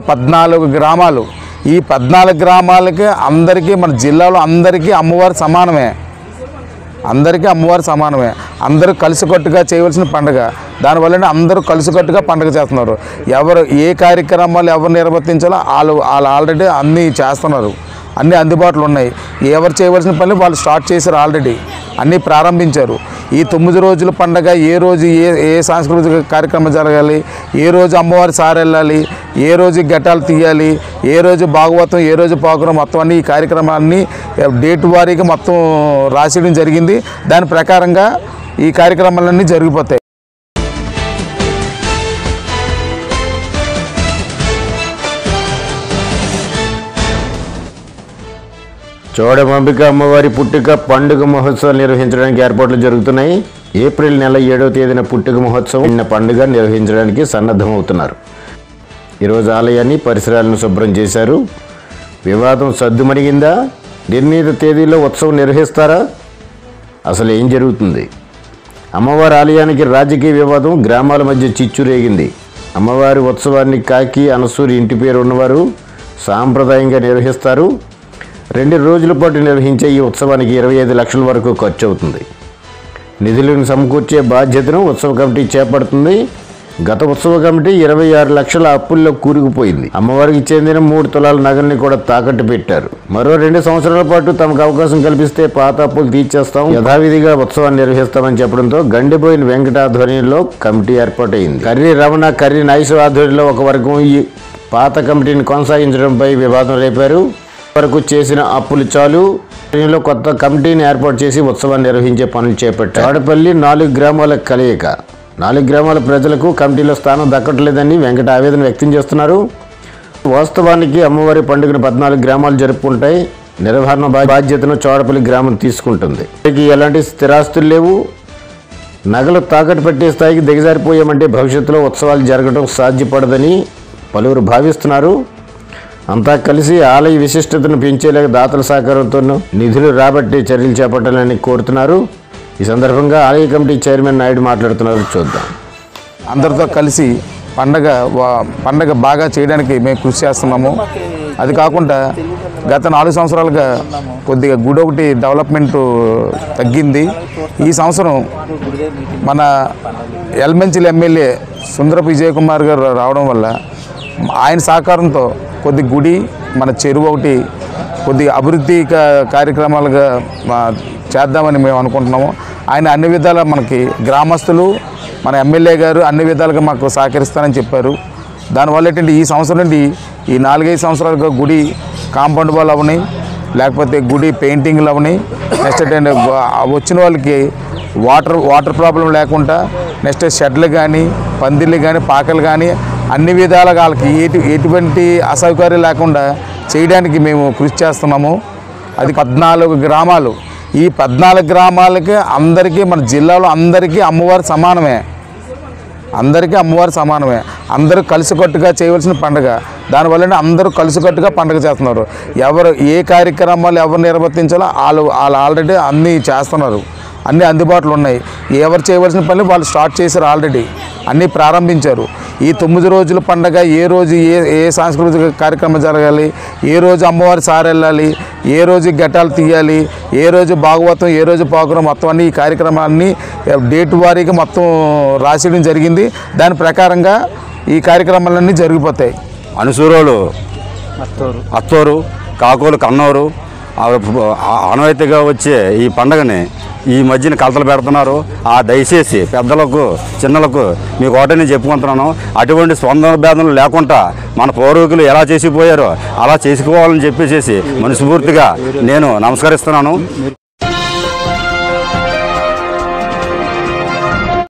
14 గ్రామాలు. ఈ 14 గ్రామాలకి అందరికీ మన జిల్లాలో అందరికీ అమ్మవారు సమానమే. అందరూ కలిసికట్టుగా చేయవలసిన పండుగ. దానివల్ల అందరూ కలిసికట్టుగా పండుగ చేస్తున్నారు. ఎవరు ఏ కార్యక్రమాలు ఎవరు నిర్వర్తించాలో వాళ్ళు ఆల్రెడీ అన్నీ చేస్తున్నారు. అన్నీ అందుబాటులో ఉన్నాయి. ఎవరు చేయవలసిన పనులు వాళ్ళు స్టార్ట్ చేశారు. ఆల్రెడీ అన్నీ ప్రారంభించారు. ఈ 9 రోజుల పండుగ ఏ రోజు ఏ సాంస్కృతిక కార్యక్రమం జరగాలి, ఏ రోజు అమ్మవారి సారి వెళ్ళాలి, ఏ రోజు ఘటాలు తీయాలి, ఏ రోజు భాగవతం, ఏ రోజు పాకురం, మొత్తం అన్ని ఈ కార్యక్రమాలన్నీ డేట్ వారీగా మొత్తం రాసేయడం జరిగింది. దాని ప్రకారంగా ఈ కార్యక్రమాలన్నీ జరిగిపోతాయి. చోడమాంబిక అమ్మవారి పుట్టిక పండుగ మహోత్సవాలు నిర్వహించడానికి ఏర్పాట్లు జరుగుతున్నాయి. ఏప్రిల్ నెల 7వ తేదీన పుట్టిక మహోత్సవం నిన్న పండుగ నిర్వహించడానికి సన్నద్ధమవుతున్నారు. ఈరోజు ఆలయాన్ని పరిసరాలను శుభ్రం చేశారు. వివాదం సద్దుమణిగిందా? నిర్ణీత తేదీలో ఉత్సవం నిర్వహిస్తారా? అసలు ఏం జరుగుతుంది? అమ్మవారి ఆలయానికి రాజకీయ వివాదం, గ్రామాల మధ్య చిచ్చు రేగింది. అమ్మవారి ఉత్సవాన్ని కాకి అనసూరి ఇంటి పేరు ఉన్నవారు సాంప్రదాయంగా నిర్వహిస్తారు. 2 రోజుల పాటు నిర్వహించే ఈ ఉత్సవానికి 25 లక్షల వరకు ఖర్చు అవుతుంది. నిధులను సమకూర్చే బాధ్యతను ఉత్సవ కమిటీ చేపడుతుంది. గత ఉత్సవ కమిటీ 26 లక్షల అప్పుల్లో కూరుకుపోయింది. అమ్మవారికి చెందిన 3 తులాల నగల్ని కూడా తాకట్టు పెట్టారు. మరో 2 సంవత్సరాల పాటు తమకు అవకాశం కల్పిస్తే పాత అప్పులు తీర్చేస్తాం, యథావిధిగా ఉత్సవాన్ని నిర్వహిస్తామని చెప్పడంతో గండిపోయిన వెంకట ఆధ్వర్యంలో కమిటీ ఏర్పాటైంది. కర్రీ రమణ, కర్రీ నాయసు ఆధ్వర్యంలో ఒక వర్గం ఈ పాత కమిటీని కొనసాగించడంపై వివాదం రేపారు. వరకు చేసిన అప్పులు చాలు, కొత్త కమిటీని ఏర్పాటు చేసి ఉత్సవాన్ని నిర్వహించే పనులు చేపట్టారు. చోడపల్లి 4 గ్రామాల కలయిక. 4 గ్రామాల ప్రజలకు కమిటీలో స్థానం దక్కట్లేదని వెంకట ఆవేదన వ్యక్తం చేస్తున్నారు. వాస్తవానికి అమ్మవారి పండుగను 14 గ్రామాలు జరుపుకుంటాయి. నిర్వహణ బాధ్యతను చోడపల్లి గ్రామం తీసుకుంటుంది. ఎలాంటి స్థిరాస్తులు లేవు. నగలు తాకట్టు పెట్టే స్థాయికి దిగజారిపోయామంటే భవిష్యత్తులో ఉత్సవాలు జరగడం సాధ్యపడదని పలువురు భావిస్తున్నారు. అంతా కలిసి ఆలయ విశిష్టతను పెంచేలాగా దాతల సహకారంతోనూ నిధులు రాబట్టి చర్యలు చేపట్టాలని కోరుతున్నారు. ఈ సందర్భంగా ఆలయ కమిటీ చైర్మన్ నాయుడు మాట్లాడుతున్నారు. చూద్దాం. అందరితో కలిసి పండగ బాగా చేయడానికి మేము కృషి చేస్తున్నాము. అది కాకుండా గత 4 సంవత్సరాలుగా కొద్దిగా గుడి ఒకటి డెవలప్మెంట్ తగ్గింది. ఈ సంవత్సరం మన ఎల్మెంచిల్ ఎమ్మెల్యే సుందరపు విజయ్ కుమార్ గారు రావడం వల్ల ఆయన సహకారంతో కొద్ది గుడి, మన చెరువు ఒకటి కొద్ది అభివృద్ధి కార్యక్రమాలుగా చేద్దామని మేము అనుకుంటున్నాము. ఆయన అన్ని విధాలా మనకి గ్రామస్తులు, మన ఎమ్మెల్యే గారు అన్ని విధాలుగా మాకు సహకరిస్తారని చెప్పారు. దానివల్ల ఏంటంటే ఈ సంవత్సరం నుండి ఈ 4-5 సంవత్సరాలుగా గుడి కాంపౌండ్ వాల్ అవని, లేకపోతే గుడి పెయింటింగ్లు అవని, నెక్స్ట్ ఏంటంటే వచ్చిన వాళ్ళకి వాటర్ ప్రాబ్లం లేకుండా, నెక్స్ట్ షెడ్లు కానీ, పందిళ్ళు కానీ, పాకలు కానీ అన్ని విధాలుగా వాళ్ళకి ఎటువంటి అసౌకర్యం లేకుండా చేయడానికి మేము కృషి చేస్తున్నాము. అది 14 గ్రామాలు. ఈ 14 గ్రామాలకి అందరికీ మన జిల్లాలో అందరికీ అమ్మవారు సమానమే. అందరూ కలిసికట్టుగా చేయవలసిన పండుగ. దానివల్ల అందరూ కలిసికట్టుగా పండుగ చేస్తున్నారు. ఎవరు ఏ కార్యక్రమాలు ఎవరు నిర్వర్తించాలో వాళ్ళు ఆల్రెడీ అన్నీ చేస్తున్నారు. అన్నీ అందుబాటులో ఉన్నాయి. ఎవరు చేయవలసిన పనులు వాళ్ళు స్టార్ట్ చేశారు. ఆల్రెడీ అన్నీ ప్రారంభించారు. ఈ 9 రోజుల పండుగ ఏ రోజు ఏ సాంస్కృతిక కార్యక్రమం జరగాలి, ఏ రోజు అమ్మవారి సారి వెళ్ళాలి, ఏ రోజు ఘటాలు తీయాలి, ఏ రోజు భాగవతం, ఏ రోజు పాకురం, మొత్తం అన్ని ఈ కార్యక్రమాలన్నీ డేట్ వారీగా మొత్తం రాసేయడం జరిగింది. దాని ప్రకారంగా ఈ కార్యక్రమాలన్నీ జరిగిపోతాయి. అనుసూరోలు అత్తూరు, కాకోలు కన్నూరు ఆనవాయితీగా వచ్చే ఈ పండుగని ఈ మధ్యన కలతలు పెడుతున్నారు. దయచేసి పెద్దలకు చిన్నలకు మీకు ఒకటే చెప్పుకుంటున్నాను, అటువంటి స్వంత భేదనలు లేకుండా మన పూర్వీకులు ఎలా చేసిపోయారో అలా చేసుకోవాలని చెప్పేసి మనస్ఫూర్తిగా నేను నమస్కరిస్తున్నాను.